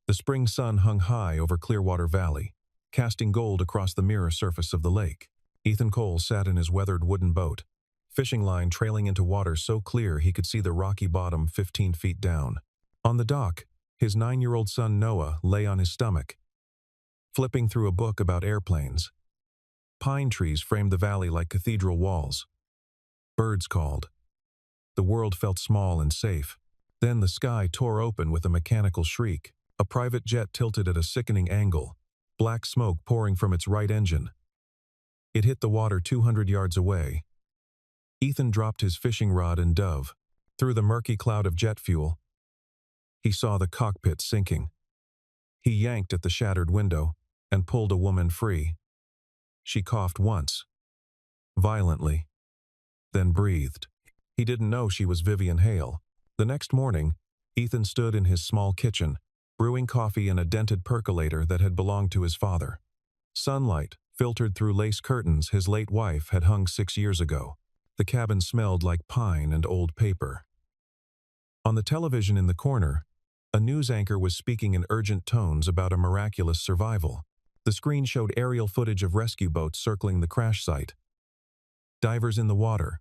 The spring sun hung high over Clearwater Valley, casting gold across the mirror surface of the lake. Ethan Cole sat in his weathered wooden boat, fishing line trailing into water so clear he could see the rocky bottom 15 feet down. On the dock, his 9-year-old son Noah lay on his stomach, flipping through a book about airplanes. Pine trees framed the valley like cathedral walls. Birds called. The world felt small and safe. Then the sky tore open with a mechanical shriek. A private jet tilted at a sickening angle, black smoke pouring from its right engine. It hit the water 200 yards away. Ethan dropped his fishing rod and dove. Through the murky cloud of jet fuel, he saw the cockpit sinking. He yanked at the shattered window and pulled a woman free. She coughed once, violently, then breathed. He didn't know she was Vivian Hale. The next morning, Ethan stood in his small kitchen, brewing coffee in a dented percolator that had belonged to his father. Sunlight filtered through lace curtains his late wife had hung 6 years ago. The cabin smelled like pine and old paper. On the television in the corner, a news anchor was speaking in urgent tones about a miraculous survival. The screen showed aerial footage of rescue boats circling the crash site. Divers in the water.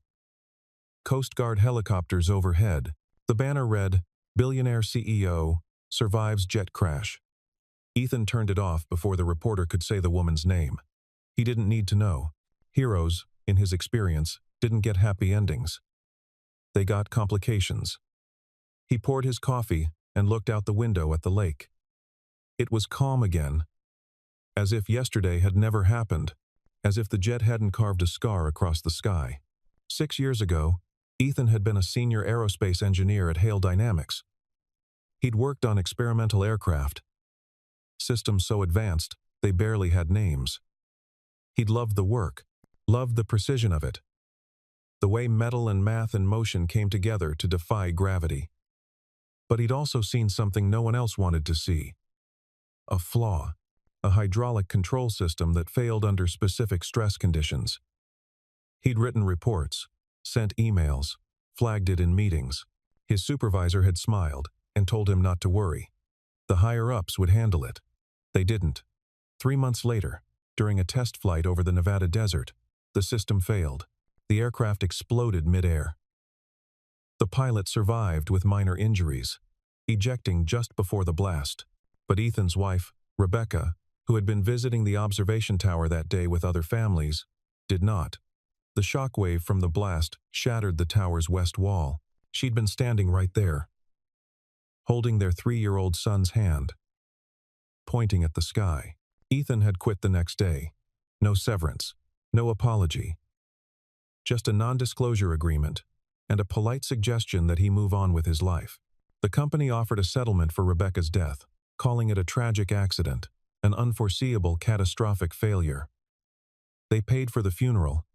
Coast Guard helicopters overhead. The banner read, "Billionaire CEO survives jet crash." Ethan turned it off before the reporter could say the woman's name. He didn't need to know. Heroes, in his experience, didn't get happy endings. They got complications. He poured his coffee and looked out the window at the lake. It was calm again, as if yesterday had never happened, as if the jet hadn't carved a scar across the sky. 6 years ago, Ethan had been a senior aerospace engineer at Hale Dynamics. He'd worked on experimental aircraft, systems so advanced they barely had names. He'd loved the work, loved the precision of it, the way metal and math and motion came together to defy gravity. But he'd also seen something no one else wanted to see. A flaw, a hydraulic control system that failed under specific stress conditions. He'd written reports, sent emails, flagged it in meetings. His supervisor had smiled and told him not to worry. The higher-ups would handle it. They didn't. 3 months later, during a test flight over the Nevada desert, the system failed. The aircraft exploded mid-air. The pilot survived with minor injuries, ejecting just before the blast. But Ethan's wife, Rebecca, who had been visiting the observation tower that day with other families, did not. The shockwave from the blast shattered the tower's west wall. She'd been standing right there, holding their 3-year-old son's hand, pointing at the sky. Ethan had quit the next day. No severance, no apology. Just a non-disclosure agreement and a polite suggestion that he move on with his life. The company offered a settlement for Rebecca's death, calling it a tragic accident, an unforeseeable catastrophic failure. They paid for the funeral.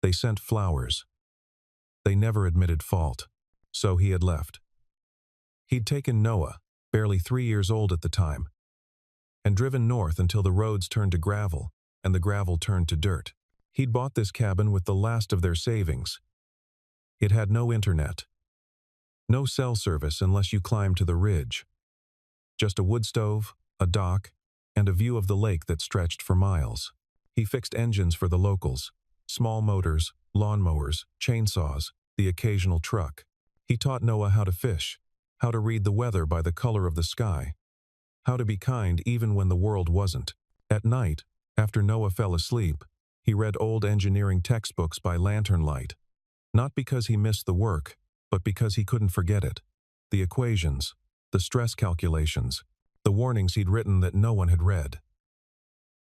They sent flowers. They never admitted fault. So he had left. He'd taken Noah, barely 3 years old at the time, and driven north until the roads turned to gravel and the gravel turned to dirt. He'd bought this cabin with the last of their savings. It had no internet, no cell service unless you climbed to the ridge. Just a wood stove, a dock, and a view of the lake that stretched for miles. He fixed engines for the locals, small motors, lawnmowers, chainsaws, the occasional truck. He taught Noah how to fish, how to read the weather by the color of the sky, how to be kind even when the world wasn't. At night, after Noah fell asleep, he read old engineering textbooks by lantern light, not because he missed the work, but because he couldn't forget it. The equations, the stress calculations, the warnings he'd written that no one had read.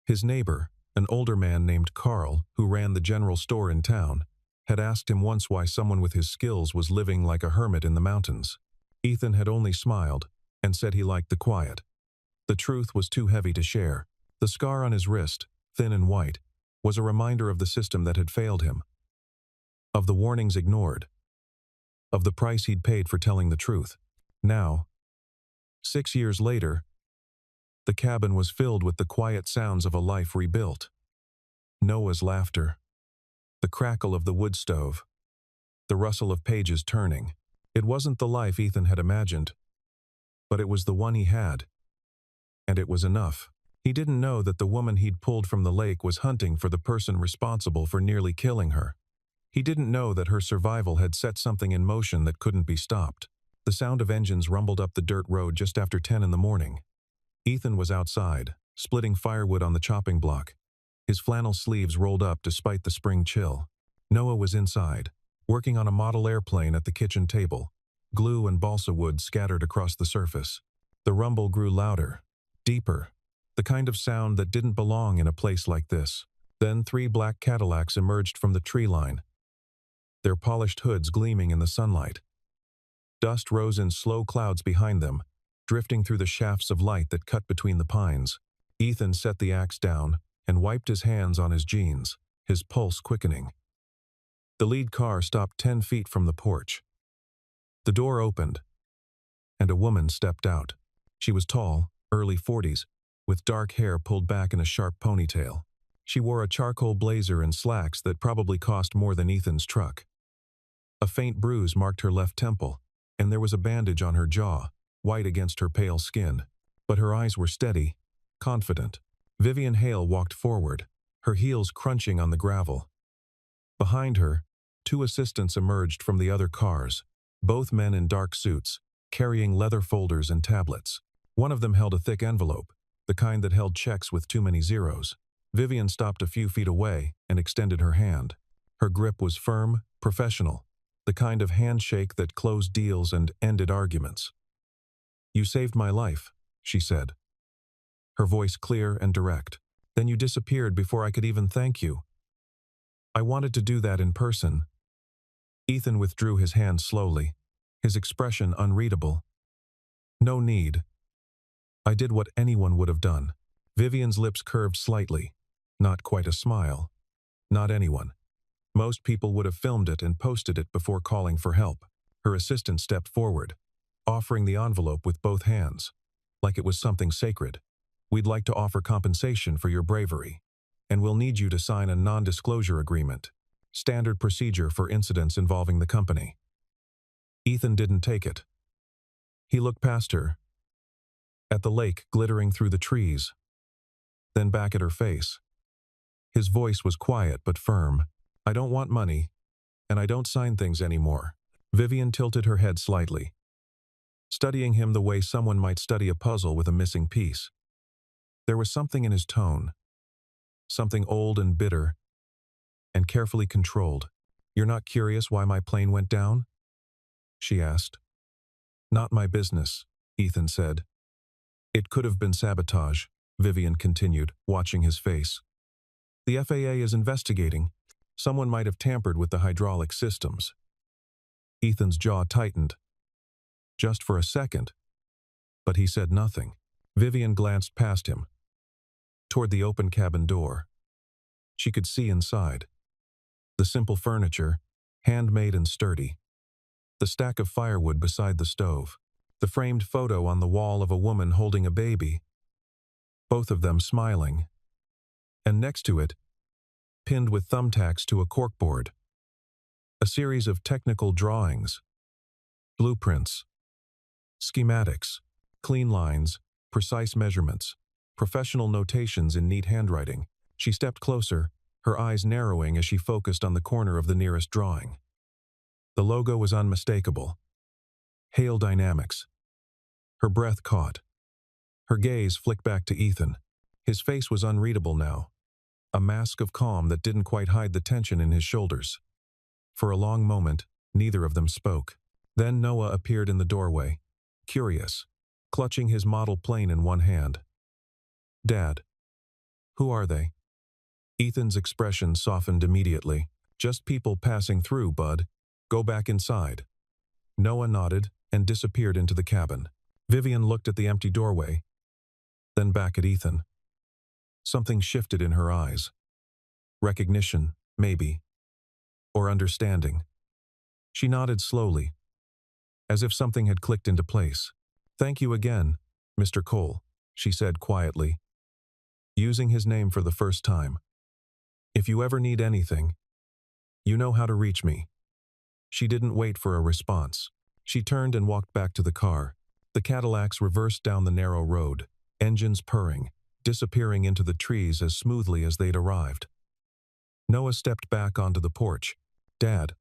His neighbor, an older man named Carl, who ran the general store in town, had asked him once why someone with his skills was living like a hermit in the mountains. Ethan had only smiled and said he liked the quiet. The truth was too heavy to share. The scar on his wrist, thin and white, was a reminder of the system that had failed him, of the warnings ignored, of the price he'd paid for telling the truth. Now, 6 years later, the cabin was filled with the quiet sounds of a life rebuilt. Noah's laughter, the crackle of the wood stove, the rustle of pages turning. It wasn't the life Ethan had imagined, but it was the one he had. And it was enough. He didn't know that the woman he'd pulled from the lake was hunting for the person responsible for nearly killing her. He didn't know that her survival had set something in motion that couldn't be stopped. The sound of engines rumbled up the dirt road just after 10 in the morning. Ethan was outside, splitting firewood on the chopping block. His flannel sleeves rolled up despite the spring chill. Noah was inside, working on a model airplane at the kitchen table. Glue and balsa wood scattered across the surface. The rumble grew louder, deeper, the kind of sound that didn't belong in a place like this. Then 3 black Cadillacs emerged from the tree line, their polished hoods gleaming in the sunlight. Dust rose in slow clouds behind them, drifting through the shafts of light that cut between the pines. Ethan set the axe down and wiped his hands on his jeans, his pulse quickening. The lead car stopped 10 feet from the porch. The door opened, and a woman stepped out. She was tall, early 40s, with dark hair pulled back in a sharp ponytail. She wore a charcoal blazer and slacks that probably cost more than Ethan's truck. A faint bruise marked her left temple, and there was a bandage on her jaw, white against her pale skin. But her eyes were steady, confident. Vivian Hale walked forward, her heels crunching on the gravel. Behind her, 2 assistants emerged from the other cars, both men in dark suits, carrying leather folders and tablets. One of them held a thick envelope, the kind that held checks with too many zeros. Vivian stopped a few feet away and extended her hand. Her grip was firm, professional, the kind of handshake that closed deals and ended arguments. "You saved my life," she said, her voice clear and direct. "Then you disappeared before I could even thank you. I wanted to do that in person." Ethan withdrew his hand slowly, his expression unreadable. "No need. I did what anyone would have done." Vivian's lips curved slightly. Not quite a smile. Not anyone. Most people would have filmed it and posted it before calling for help. Her assistant stepped forward, offering the envelope with both hands, like it was something sacred. "We'd like to offer compensation for your bravery, and we'll need you to sign a non-disclosure agreement, standard procedure for incidents involving the company." Ethan didn't take it. He looked past her, at the lake glittering through the trees, then back at her face. His voice was quiet but firm. "I don't want money, and I don't sign things anymore." Vivian tilted her head slightly, studying him the way someone might study a puzzle with a missing piece. There was something in his tone, something old and bitter, and carefully controlled. "You're not curious why my plane went down?" she asked. "Not my business," Ethan said. "It could have been sabotage," Vivian continued, watching his face. "The FAA is investigating. Someone might have tampered with the hydraulic systems." Ethan's jaw tightened. Just for a second. But he said nothing. Vivian glanced past him, toward the open cabin door. She could see inside. The simple furniture, handmade and sturdy. The stack of firewood beside the stove. The framed photo on the wall of a woman holding a baby. Both of them smiling. And next to it, pinned with thumbtacks to a corkboard, a series of technical drawings, blueprints, schematics, clean lines, precise measurements, professional notations in neat handwriting. She stepped closer, her eyes narrowing as she focused on the corner of the nearest drawing. The logo was unmistakable. Hale Dynamics. Her breath caught. Her gaze flicked back to Ethan. His face was unreadable now, a mask of calm that didn't quite hide the tension in his shoulders. For a long moment, neither of them spoke. Then Noah appeared in the doorway, curious, clutching his model plane in one hand. "Dad, who are they?" Ethan's expression softened immediately. "Just people passing through, bud. Go back inside." Noah nodded and disappeared into the cabin. Vivian looked at the empty doorway, then back at Ethan. Something shifted in her eyes. Recognition, maybe. Or understanding. She nodded slowly, as if something had clicked into place. "Thank you again, Mr. Cole," she said quietly, using his name for the first time. "If you ever need anything, you know how to reach me." She didn't wait for a response. She turned and walked back to the car. The Cadillacs reversed down the narrow road, engines purring, disappearing into the trees as smoothly as they'd arrived. Noah stepped back onto the porch. "Dad,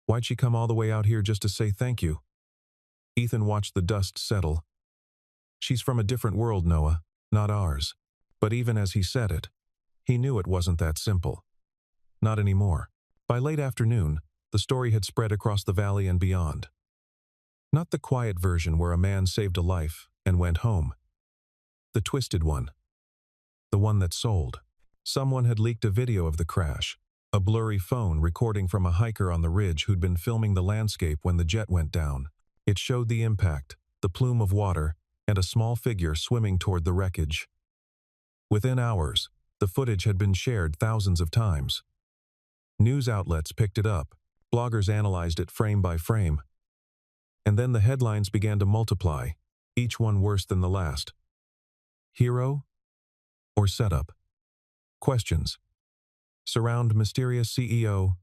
why'd she come all the way out here just to say thank you?" Ethan watched the dust settle. "She's from a different world, Noah, not ours." But even as he said it, he knew it wasn't that simple. Not anymore. By late afternoon, the story had spread across the valley and beyond. Not the quiet version where a man saved a life and went home. The twisted one. The one that sold. Someone had leaked a video of the crash, a blurry phone recording from a hiker on the ridge who'd been filming the landscape when the jet went down. It showed the impact, the plume of water, and a small figure swimming toward the wreckage. Within hours, the footage had been shared thousands of times. News outlets picked it up, bloggers analyzed it frame by frame. And then the headlines began to multiply, each one worse than the last. Hero or setup? Questions surround mysterious CEO,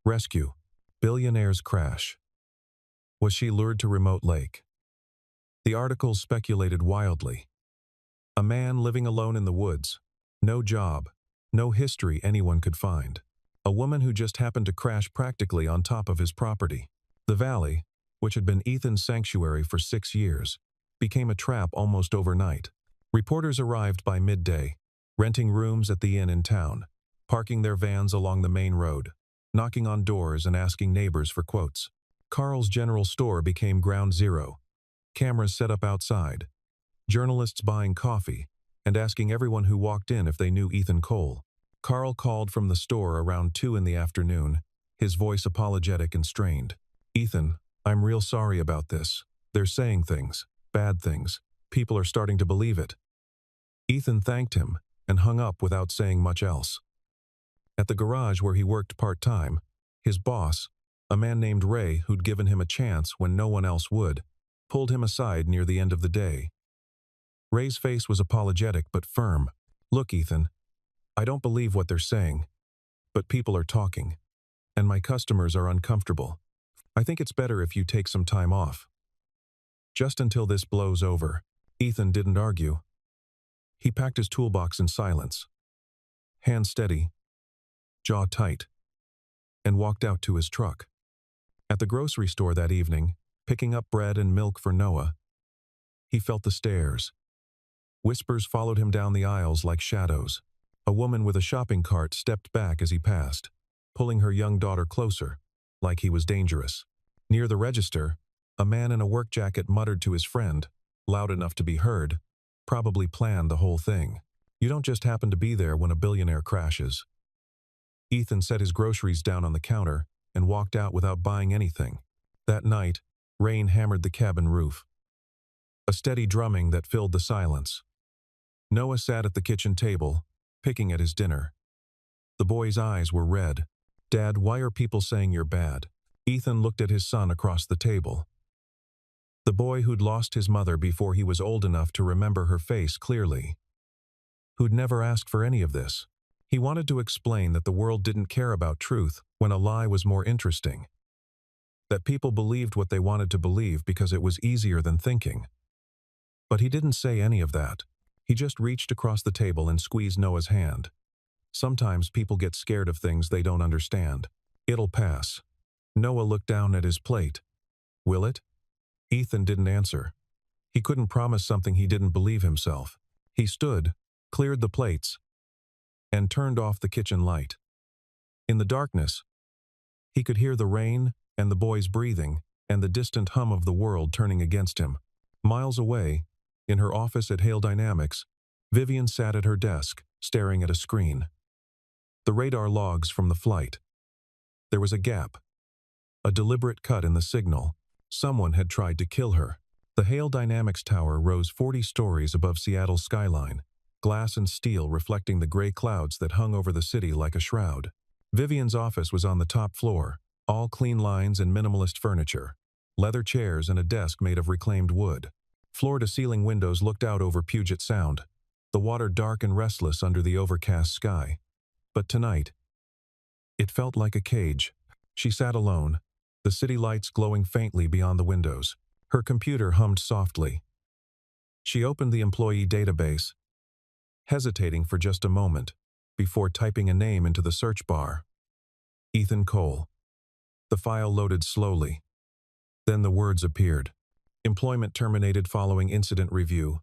rescue, billionaire's crash. Was she lured to remote lake? The articles speculated wildly. A man living alone in the woods, no job, no history anyone could find. A woman who just happened to crash practically on top of his property. The valley, which had been Ethan's sanctuary for 6 years, became a trap almost overnight. Reporters arrived by midday, renting rooms at the inn in town, parking their vans along the main road, knocking on doors and asking neighbors for quotes. Carl's General Store became ground zero. Cameras set up outside, journalists buying coffee, and asking everyone who walked in if they knew Ethan Cole. Carl called from the store around 2 in the afternoon, his voice apologetic and strained. "Ethan, I'm real sorry about this. They're saying things, bad things. People are starting to believe it." Ethan thanked him and hung up without saying much else. At the garage where he worked part-time, his boss, a man named Ray who'd given him a chance when no one else would, pulled him aside near the end of the day. Ray's face was apologetic but firm. "Look, Ethan, I don't believe what they're saying, but people are talking, and my customers are uncomfortable. I think it's better if you take some time off. Just until this blows over." Ethan didn't argue. He packed his toolbox in silence, hand steady, jaw tight, and walked out to his truck. At the grocery store that evening, picking up bread and milk for Noah, he felt the stares. Whispers followed him down the aisles like shadows. A woman with a shopping cart stepped back as he passed, pulling her young daughter closer, like he was dangerous. Near the register, a man in a work jacket muttered to his friend, loud enough to be heard, probably planned the whole thing. "You don't just happen to be there when a billionaire crashes." Ethan set his groceries down on the counter and walked out without buying anything. That night, rain hammered the cabin roof. A steady drumming that filled the silence. Noah sat at the kitchen table, picking at his dinner. The boy's eyes were red. "Dad, why are people saying you're bad?" Ethan looked at his son across the table. The boy who'd lost his mother before he was old enough to remember her face clearly. Who'd never asked for any of this. He wanted to explain that the world didn't care about truth when a lie was more interesting. That people believed what they wanted to believe because it was easier than thinking. But he didn't say any of that. He just reached across the table and squeezed Noah's hand. "Sometimes people get scared of things they don't understand. It'll pass." Noah looked down at his plate. "Will it?" Ethan didn't answer. He couldn't promise something he didn't believe himself. He stood, cleared the plates, and turned off the kitchen light. In the darkness, he could hear the rain and the boys breathing and the distant hum of the world turning against him. Miles away, in her office at Hale Dynamics, Vivian sat at her desk, staring at a screen. The radar logs from the flight. There was a gap. A deliberate cut in the signal. Someone had tried to kill her. The Hale Dynamics tower rose 40 stories above Seattle's skyline, glass and steel reflecting the gray clouds that hung over the city like a shroud. Vivian's office was on the top floor, all clean lines and minimalist furniture. Leather chairs and a desk made of reclaimed wood. Floor-to-ceiling windows looked out over Puget Sound, the water dark and restless under the overcast sky. But tonight, it felt like a cage. She sat alone, the city lights glowing faintly beyond the windows. Her computer hummed softly. She opened the employee database, hesitating for just a moment before typing a name into the search bar. Ethan Cole. The file loaded slowly. Then the words appeared. Employment terminated following incident review.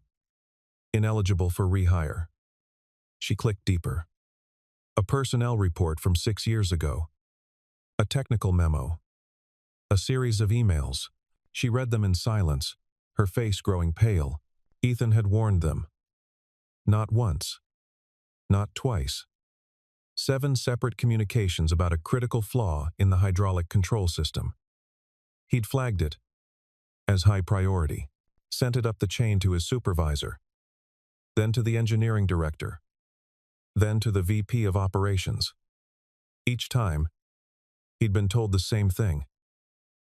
Ineligible for rehire. She clicked deeper. A personnel report from 6 years ago. A technical memo. A series of emails. She read them in silence, her face growing pale. Ethan had warned them. Not once. Not twice. 7 separate communications about a critical flaw in the hydraulic control system. He'd flagged it as high priority, sent it up the chain to his supervisor, then to the engineering director, then to the VP of operations. Each time, he'd been told the same thing.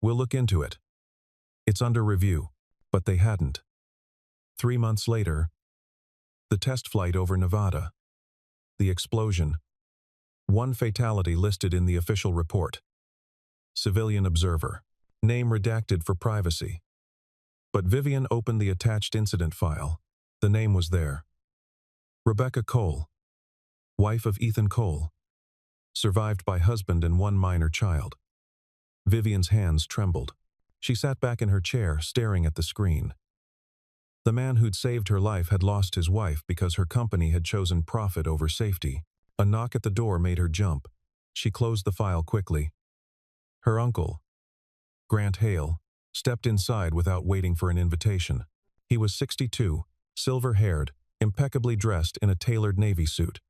We'll look into it. It's under review, but they hadn't. 3 months later, the test flight over Nevada. The explosion. 1 fatality listed in the official report. Civilian observer. Name redacted for privacy. But Vivian opened the attached incident file. The name was there. Rebecca Cole. Wife of Ethan Cole. Survived by husband and 1 minor child. Vivian's hands trembled. She sat back in her chair, staring at the screen. The man who'd saved her life had lost his wife because her company had chosen profit over safety. A knock at the door made her jump. She closed the file quickly. Her uncle, Grant Hale, stepped inside without waiting for an invitation. He was 62, silver-haired, impeccably dressed in a tailored Navy suit.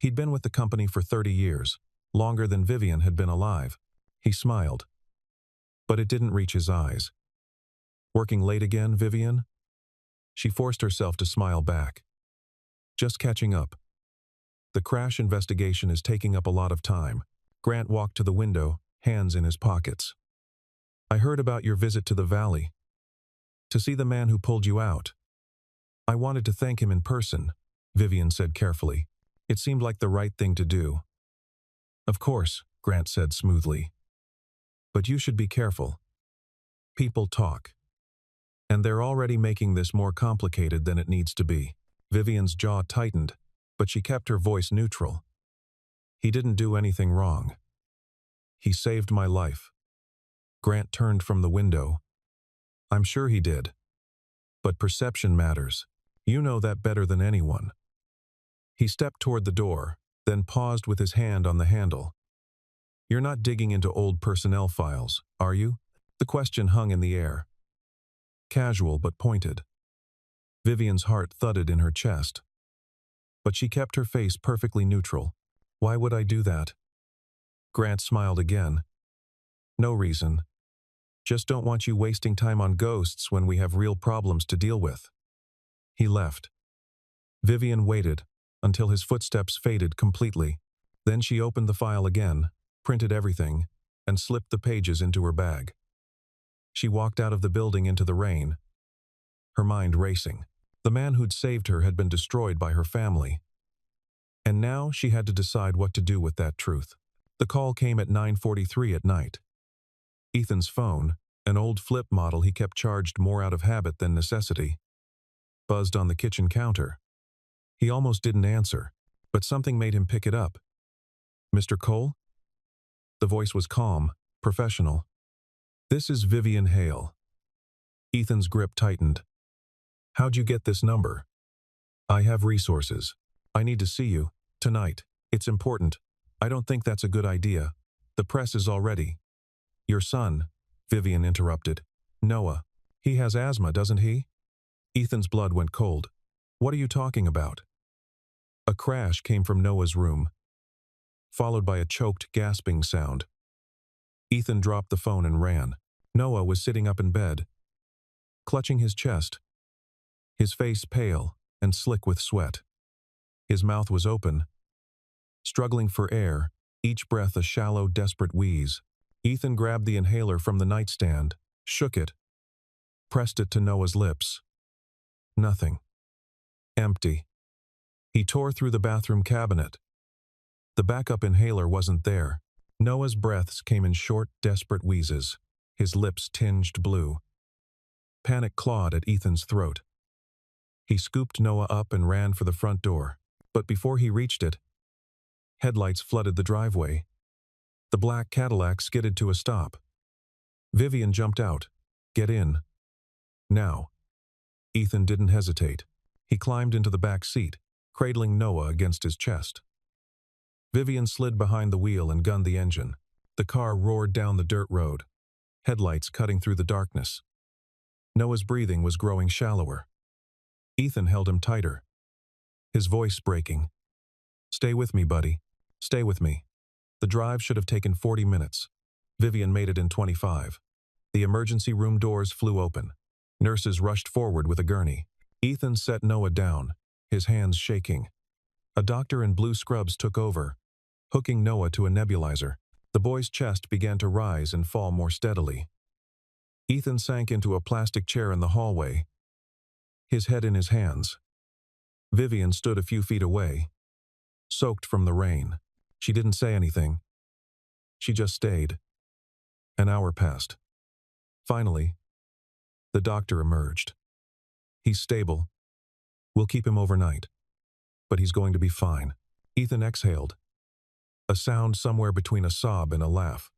He'd been with the company for 30 years, longer than Vivian had been alive. He smiled. But it didn't reach his eyes. Working late again, Vivian? She forced herself to smile back. Just catching up. The crash investigation is taking up a lot of time. Grant walked to the window, hands in his pockets. I heard about your visit to the valley. To see the man who pulled you out. I wanted to thank him in person, Vivian said carefully. It seemed like the right thing to do. Of course, Grant said smoothly. But you should be careful. People talk. And they're already making this more complicated than it needs to be. Vivian's jaw tightened, but she kept her voice neutral. He didn't do anything wrong. He saved my life. Grant turned from the window. I'm sure he did. But perception matters. You know that better than anyone. He stepped toward the door, then paused with his hand on the handle. You're not digging into old personnel files, are you? The question hung in the air. Casual but pointed. Vivian's heart thudded in her chest. But she kept her face perfectly neutral. Why would I do that? Grant smiled again. No reason. Just don't want you wasting time on ghosts when we have real problems to deal with. He left. Vivian waited until his footsteps faded completely. Then she opened the file again, printed everything, and slipped the pages into her bag. She walked out of the building into the rain, her mind racing. The man who'd saved her had been destroyed by her family. And now she had to decide what to do with that truth. The call came at 9:43 at night. Ethan's phone, an old flip model he kept charged more out of habit than necessity, buzzed on the kitchen counter. He almost didn't answer, but something made him pick it up. Mr. Cole? The voice was calm, professional. This is Vivian Hale. Ethan's grip tightened. How'd you get this number? I have resources. I need to see you, tonight. It's important. I don't think that's a good idea. The press is already. Your son, Vivian interrupted. Noah. He has asthma, doesn't he? Ethan's blood went cold. What are you talking about? A crash came from Noah's room, followed by a choked, gasping sound. Ethan dropped the phone and ran. Noah was sitting up in bed, clutching his chest, his face pale and slick with sweat. His mouth was open, struggling for air, each breath a shallow, desperate wheeze. Ethan grabbed the inhaler from the nightstand, shook it, pressed it to Noah's lips. Nothing. Empty. He tore through the bathroom cabinet. The backup inhaler wasn't there. Noah's breaths came in short, desperate wheezes, his lips tinged blue. Panic clawed at Ethan's throat. He scooped Noah up and ran for the front door. But before he reached it, headlights flooded the driveway. The black Cadillac skidded to a stop. Vivian jumped out. "Get in. Now." Ethan didn't hesitate. He climbed into the back seat, cradling Noah against his chest. Vivian slid behind the wheel and gunned the engine. The car roared down the dirt road, headlights cutting through the darkness. Noah's breathing was growing shallower. Ethan held him tighter, his voice breaking. "Stay with me, buddy. Stay with me." The drive should have taken 40 minutes. Vivian made it in 25. The emergency room doors flew open. Nurses rushed forward with a gurney. Ethan set Noah down, his hands shaking. A doctor in blue scrubs took over, hooking Noah to a nebulizer. The boy's chest began to rise and fall more steadily. Ethan sank into a plastic chair in the hallway, his head in his hands. Vivian stood a few feet away, soaked from the rain. She didn't say anything. She just stayed. An hour passed. Finally, the doctor emerged. "He's stable. We'll keep him overnight. But he's going to be fine." Ethan exhaled, a sound somewhere between a sob and a laugh.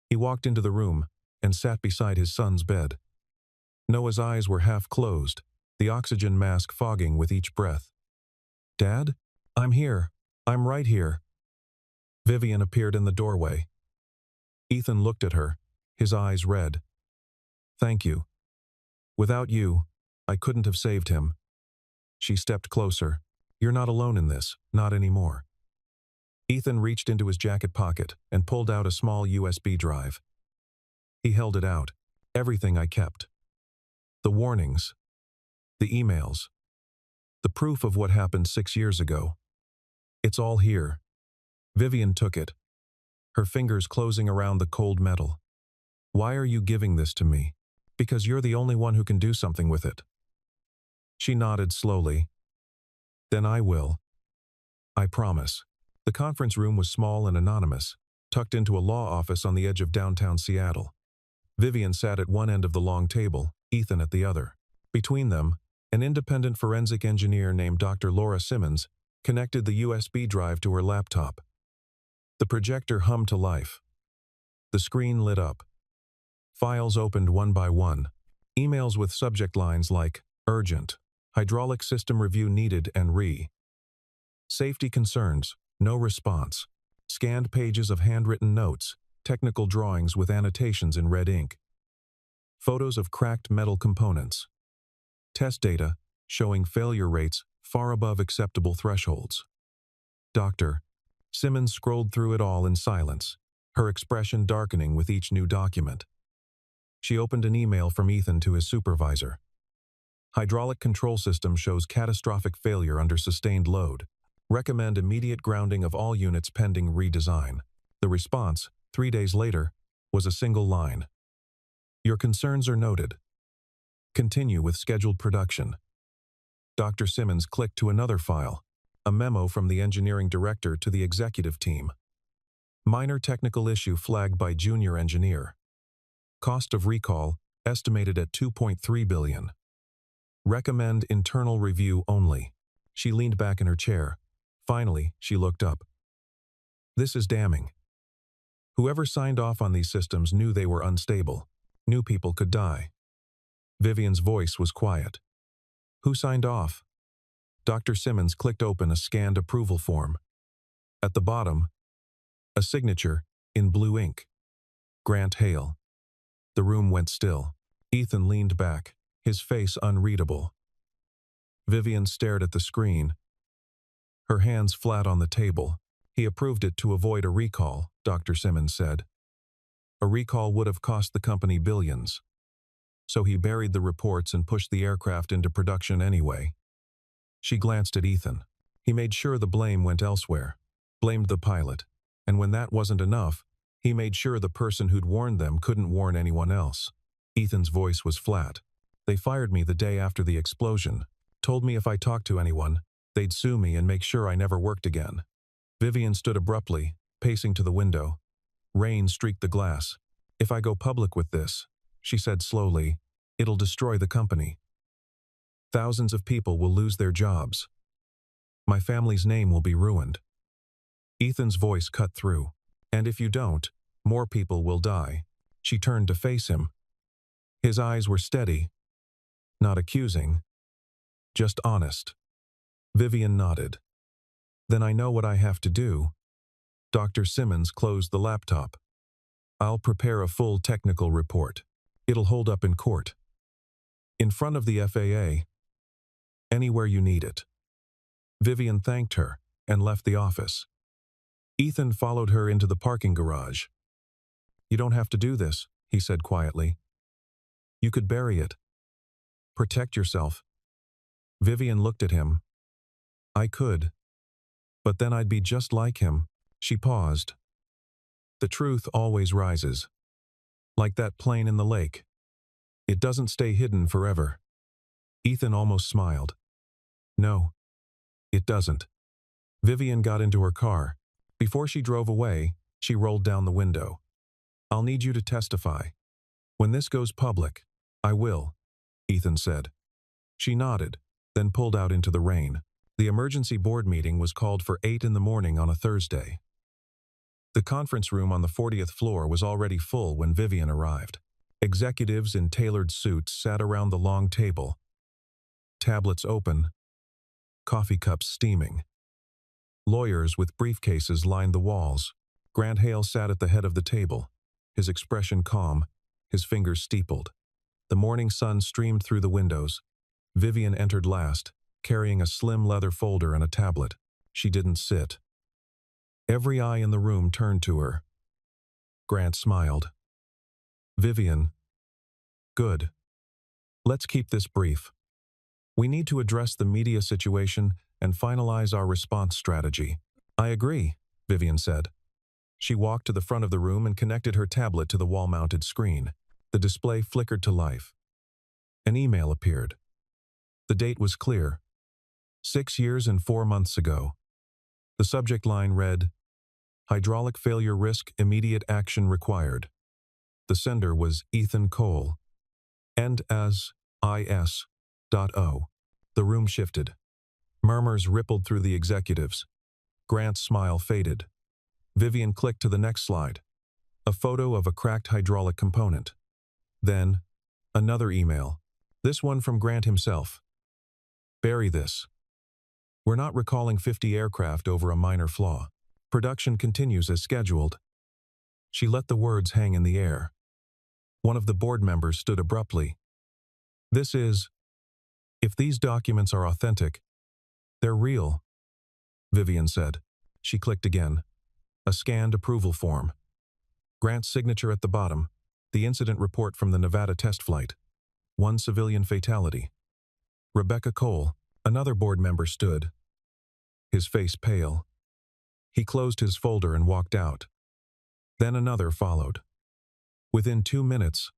He walked into the room and sat beside his son's bed. Noah's eyes were half closed, the oxygen mask fogging with each breath. "Dad? I'm here. I'm right here." Vivian appeared in the doorway. Ethan looked at her, his eyes red. "Thank you. Without you, I couldn't have saved him." She stepped closer. "You're not alone in this, not anymore." Ethan reached into his jacket pocket and pulled out a small USB drive. He held it out. "Everything I kept. The warnings. The emails. The proof of what happened 6 years ago. It's all here." Vivian took it, her fingers closing around the cold metal. "Why are you giving this to me?" "Because you're the only one who can do something with it." She nodded slowly. "Then I will. I promise." The conference room was small and anonymous, tucked into a law office on the edge of downtown Seattle. Vivian sat at one end of the long table, Ethan at the other. Between them, an independent forensic engineer named Dr. Laura Simmons connected the USB drive to her laptop. The projector hummed to life. The screen lit up. Files opened one by one. Emails with subject lines like, "Urgent. Hydraulic system review needed and re." Safety concerns. No response. Scanned pages of handwritten notes, technical drawings with annotations in red ink. Photos of cracked metal components. Test data showing failure rates far above acceptable thresholds. Dr. Simmons scrolled through it all in silence, her expression darkening with each new document. She opened an email from Ethan to his supervisor. "Hydraulic control system shows catastrophic failure under sustained load. Recommend immediate grounding of all units pending redesign." The response, 3 days later, was a single line. "Your concerns are noted. Continue with scheduled production." Dr. Simmons clicked to another file, a memo from the engineering director to the executive team. "Minor technical issue flagged by junior engineer. Cost of recall estimated at $2.3 billion. Recommend internal review only." She leaned back in her chair. Finally, she looked up. "This is damning. Whoever signed off on these systems knew they were unstable. Knew people could die." Vivian's voice was quiet. "Who signed off?" Dr. Simmons clicked open a scanned approval form. At the bottom, a signature in blue ink. "Grant Hale." The room went still. Ethan leaned back, his face unreadable. Vivian stared at the screen, her hands flat on the table. "He approved it to avoid a recall," Dr. Simmons said. "A recall would have cost the company billions. So he buried the reports and pushed the aircraft into production anyway." She glanced at Ethan. He made sure the blame went elsewhere, blamed the pilot, and when that wasn't enough, he made sure the person who'd warned them couldn't warn anyone else. Ethan's voice was flat. "They fired me the day after the explosion, told me if I talked to anyone, they'd sue me and make sure I never worked again." Vivian stood abruptly, pacing to the window. Rain streaked the glass. "If I go public with this," she said slowly, "it'll destroy the company." Thousands of people will lose their jobs. My family's name will be ruined. Ethan's voice cut through. And if you don't, more people will die. She turned to face him. His eyes were steady, not accusing, just honest. Vivian nodded. Then I know what I have to do. Dr. Simmons closed the laptop. I'll prepare a full technical report. It'll hold up in court. In front of the FAA. Anywhere you need it. Vivian thanked her and left the office. Ethan followed her into the parking garage. You don't have to do this, he said quietly. You could bury it. Protect yourself. Vivian looked at him. I could. But then I'd be just like him. She paused. The truth always rises. Like that plane in the lake. It doesn't stay hidden forever. Ethan almost smiled. No, it doesn't. Vivian got into her car. Before she drove away, she rolled down the window. I'll need you to testify. When this goes public, I will, Ethan said. She nodded, then pulled out into the rain. The emergency board meeting was called for 8 in the morning on a Thursday. The conference room on the 40th floor was already full when Vivian arrived. Executives in tailored suits sat around the long table. Tablets open, coffee cups steaming. Lawyers with briefcases lined the walls. Grant Hale sat at the head of the table, his expression calm, his fingers steepled. The morning sun streamed through the windows. Vivian entered last, carrying a slim leather folder and a tablet. She didn't sit. Every eye in the room turned to her. Grant smiled. Vivian. Good. Let's keep this brief. We need to address the media situation and finalize our response strategy. I agree, Vivian said. She walked to the front of the room and connected her tablet to the wall-mounted screen. The display flickered to life. An email appeared. The date was clear. 6 years and 4 months ago. The subject line read, Hydraulic failure risk, immediate action required. The sender was Ethan Cole. End as is.o. The room shifted. Murmurs rippled through the executives. Grant's smile faded. Vivian clicked to the next slide. A photo of a cracked hydraulic component. Then, another email. This one from Grant himself. Bury this. We're not recalling 50 aircraft over a minor flaw. Production continues as scheduled. She let the words hang in the air. One of the board members stood abruptly. This is, if these documents are authentic, they're real, Vivian said. She clicked again. A scanned approval form. Grant's signature at the bottom. The incident report from the Nevada test flight. 1 civilian fatality. Rebecca Cole, another board member, stood. His face pale. He closed his folder and walked out. Then another followed. Within 2 minutes,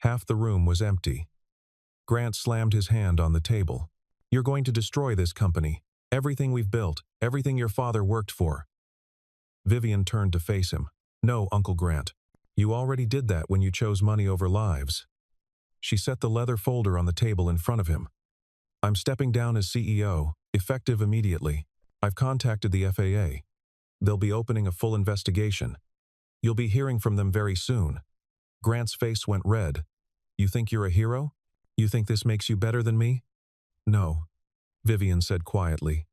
half the room was empty. Grant slammed his hand on the table. You're going to destroy this company. Everything we've built, everything your father worked for. Vivian turned to face him. No, Uncle Grant. You already did that when you chose money over lives. She set the leather folder on the table in front of him. I'm stepping down as CEO, effective immediately. I've contacted the FAA. They'll be opening a full investigation. You'll be hearing from them very soon. Grant's face went red. You think you're a hero? You think this makes you better than me? No, Vivian said quietly.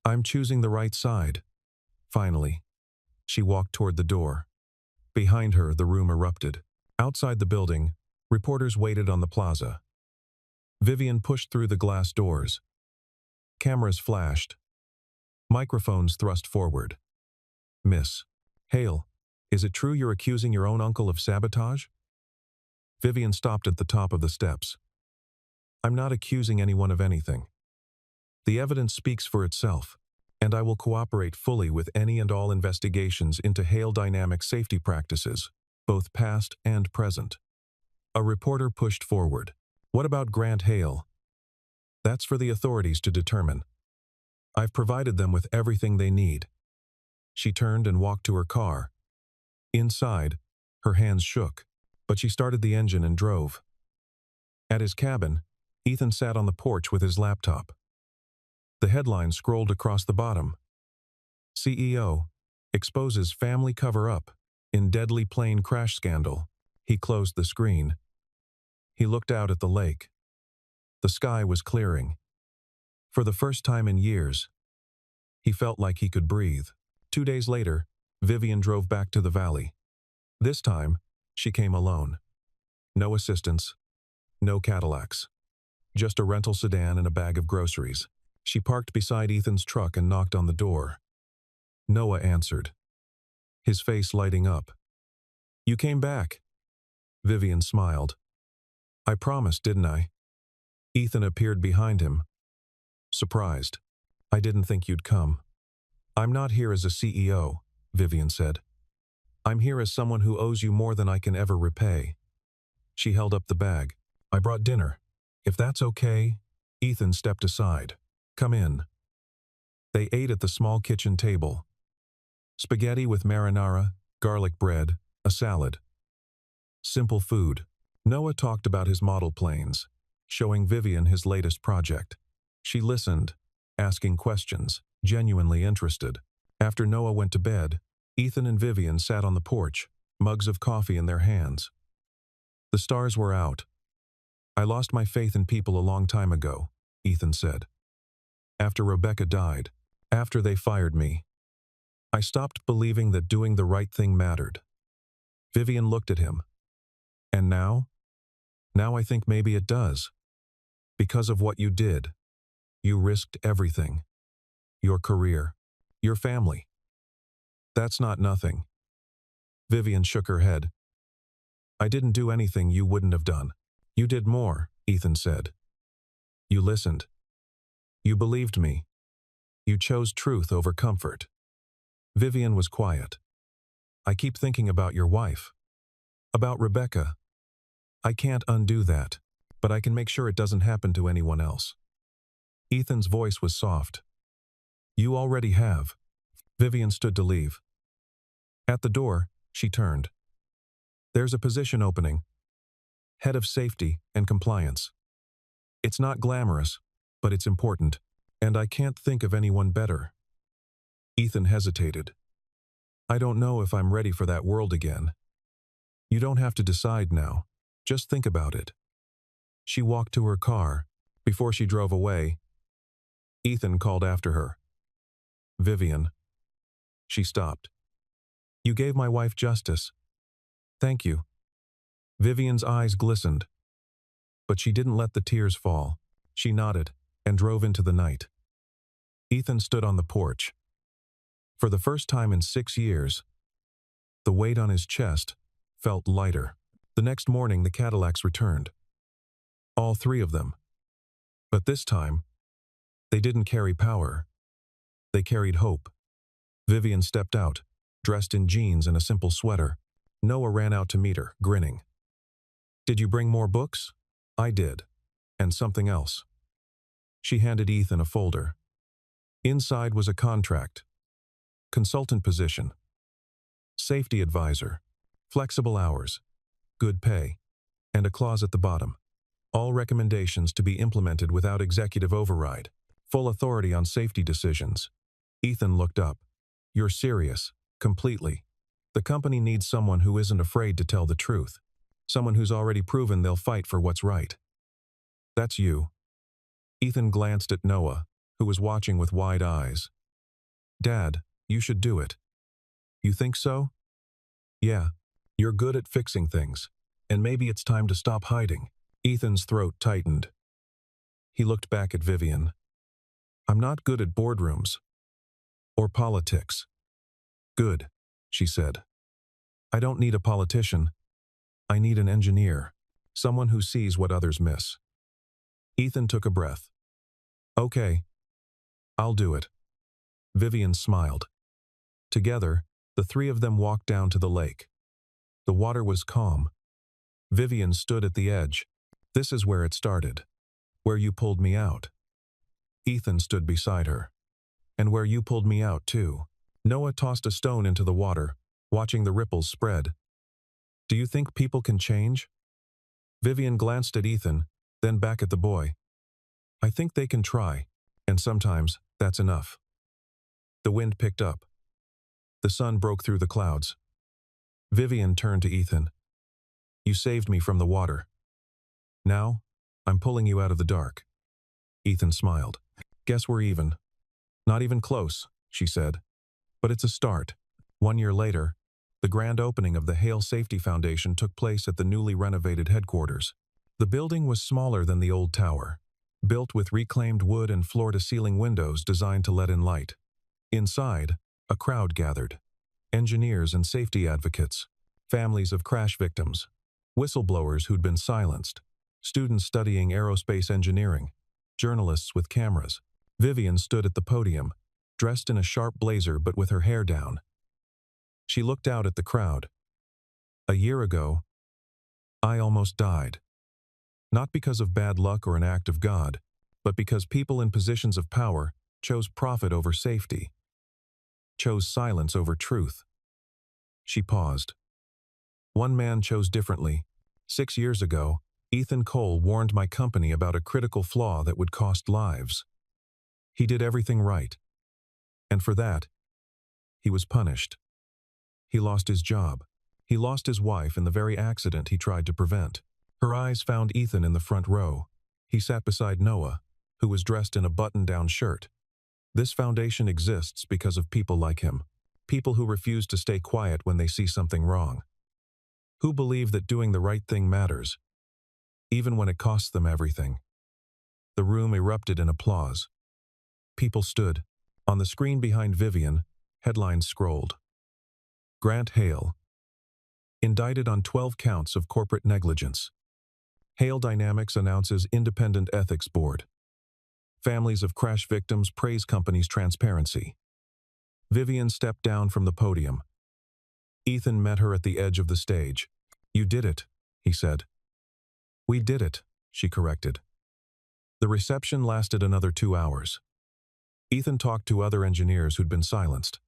I'm choosing the right side. Finally. She walked toward the door. Behind her, the room erupted. Outside the building, reporters waited on the plaza. Vivian pushed through the glass doors. Cameras flashed. Microphones thrust forward. Miss Hale, is it true you're accusing your own uncle of sabotage? Vivian stopped at the top of the steps. I'm not accusing anyone of anything. The evidence speaks for itself, and I will cooperate fully with any and all investigations into Hale Dynamic safety practices, both past and present. A reporter pushed forward. What about Grant Hale? That's for the authorities to determine. I've provided them with everything they need. She turned and walked to her car. Inside, her hands shook, but she started the engine and drove. At his cabin, Ethan sat on the porch with his laptop. The headline scrolled across the bottom. CEO exposes family cover-up in deadly plane crash scandal. He closed the screen. He looked out at the lake. The sky was clearing. For the first time in years, he felt like he could breathe. 2 days later, Vivian drove back to the valley. This time, she came alone. No assistants, no Cadillacs. Just a rental sedan and a bag of groceries. She parked beside Ethan's truck and knocked on the door. Noah answered, his face lighting up. "You came back." Vivian smiled. "I promised, didn't I?" Ethan appeared behind him, surprised. "I didn't think you'd come." "I'm not here as a CEO," Vivian said. "I'm here as someone who owes you more than I can ever repay." She held up the bag. "I brought dinner. If that's okay." Ethan stepped aside. "Come in." They ate at the small kitchen table. Spaghetti with marinara, garlic bread, a salad. Simple food. Noah talked about his model planes, showing Vivian his latest project. She listened, asking questions, genuinely interested. After Noah went to bed, Ethan and Vivian sat on the porch, mugs of coffee in their hands. The stars were out. "I lost my faith in people a long time ago," Ethan said. "After Rebecca died, after they fired me, I stopped believing that doing the right thing mattered." Vivian looked at him. "And now? Now I think maybe it does. Because of what you did. You risked everything. Your career. Your family. That's not nothing." Vivian shook her head. "I didn't do anything you wouldn't have done." "You did more," Ethan said. "You listened. You believed me. You chose truth over comfort." Vivian was quiet. "I keep thinking about your wife. About Rebecca. I can't undo that, but I can make sure it doesn't happen to anyone else." Ethan's voice was soft. "You already have." Vivian stood to leave. At the door, she turned. "There's a position opening. Head of Safety and Compliance. It's not glamorous, but it's important, and I can't think of anyone better." Ethan hesitated. "I don't know if I'm ready for that world again." "You don't have to decide now. Just think about it." She walked to her car. Before she drove away, Ethan called after her. "Vivian." She stopped. "You gave my wife justice." "Thank you." Vivian's eyes glistened. But she didn't let the tears fall. She nodded and drove into the night. Ethan stood on the porch. For the first time in 6 years, the weight on his chest felt lighter. The next morning the Cadillacs returned. All 3 of them. But this time, they didn't carry power. They carried hope. Vivian stepped out, dressed in jeans and a simple sweater. Noah ran out to meet her, grinning. "Did you bring more books?" "I did. And something else." She handed Ethan a folder. Inside was a contract. Consultant position. Safety advisor. Flexible hours. Good pay. And a clause at the bottom. All recommendations to be implemented without executive override. Full authority on safety decisions. Ethan looked up. "You're serious. Completely. The company needs someone who isn't afraid to tell the truth. Someone who's already proven they'll fight for what's right." "That's you." Ethan glanced at Noah, who was watching with wide eyes. "Dad, you should do it." "You think so?" "Yeah. You're good at fixing things. And maybe it's time to stop hiding." Ethan's throat tightened. He looked back at Vivian. "I'm not good at boardrooms. Or politics." "Good," she said. "I don't need a politician. I need an engineer. Someone who sees what others miss." Ethan took a breath. "Okay. I'll do it." Vivian smiled. Together, the 3 of them walked down to the lake. The water was calm. Vivian stood at the edge. "This is where it started. Where you pulled me out." Ethan stood beside her. "And where you pulled me out, too." Noah tossed a stone into the water, watching the ripples spread. "Do you think people can change?" Vivian glanced at Ethan, then back at the boy. I think they can try, and sometimes that's enough. The wind picked up. The sun broke through the clouds. Vivian turned to Ethan. You saved me from the water. Now, I'm pulling you out of the dark. Ethan smiled. Guess we're even. Not even close, she said. But it's a start. 1 year later, the grand opening of the Hale Safety Foundation took place at the newly renovated headquarters. The building was smaller than the old tower, built with reclaimed wood and floor-to-ceiling windows designed to let in light. Inside, a crowd gathered. Engineers and safety advocates, families of crash victims, whistleblowers who'd been silenced, students studying aerospace engineering, journalists with cameras. Vivian stood at the podium, dressed in a sharp blazer but with her hair down. She looked out at the crowd. A year ago, I almost died. Not because of bad luck or an act of God, but because people in positions of power chose profit over safety, chose silence over truth. She paused. One man chose differently. 6 years ago, Ethan Cole warned my company about a critical flaw that would cost lives. He did everything right. And for that, he was punished. He lost his job. He lost his wife in the very accident he tried to prevent. Her eyes found Ethan in the front row. He sat beside Noah, who was dressed in a button-down shirt. This foundation exists because of people like him. People who refuse to stay quiet when they see something wrong. Who believe that doing the right thing matters, even when it costs them everything. The room erupted in applause. People stood. On the screen behind Vivian, headlines scrolled. Grant Hale, indicted on 12 counts of corporate negligence. Hale Dynamics announces independent ethics board. Families of crash victims praise company's transparency. Vivian stepped down from the podium. Ethan met her at the edge of the stage. You did it, he said. We did it, she corrected. The reception lasted another 2 hours. Ethan talked to other engineers who'd been silenced.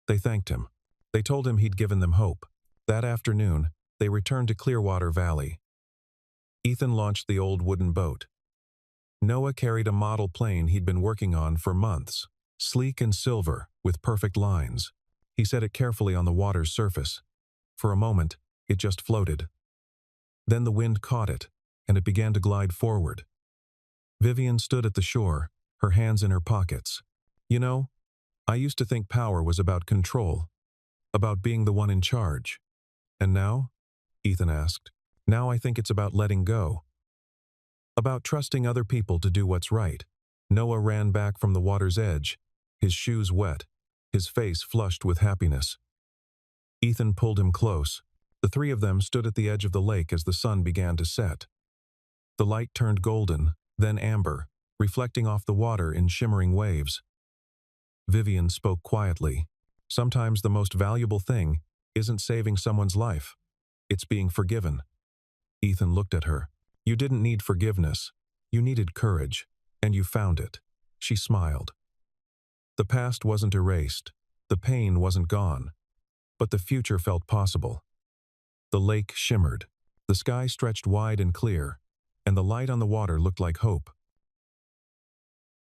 They thanked him. They told him he'd given them hope. That afternoon, they returned to Clearwater Valley. Ethan launched the old wooden boat. Noah carried a model plane he'd been working on for months, sleek and silver, with perfect lines. He set it carefully on the water's surface. For a moment, it just floated. Then the wind caught it, and it began to glide forward. Vivian stood at the shore, her hands in her pockets. You know, I used to think power was about control, about being the one in charge. And now? Ethan asked. Now I think it's about letting go. About trusting other people to do what's right. Noah ran back from the water's edge, his shoes wet, his face flushed with happiness. Ethan pulled him close. The three of them stood at the edge of the lake as the sun began to set. The light turned golden, then amber, reflecting off the water in shimmering waves. Vivian spoke quietly. Sometimes the most valuable thing isn't saving someone's life. It's being forgiven. Ethan looked at her. You didn't need forgiveness. You needed courage, and you found it. She smiled. The past wasn't erased. The pain wasn't gone. But the future felt possible. The lake shimmered. The sky stretched wide and clear, and the light on the water looked like hope.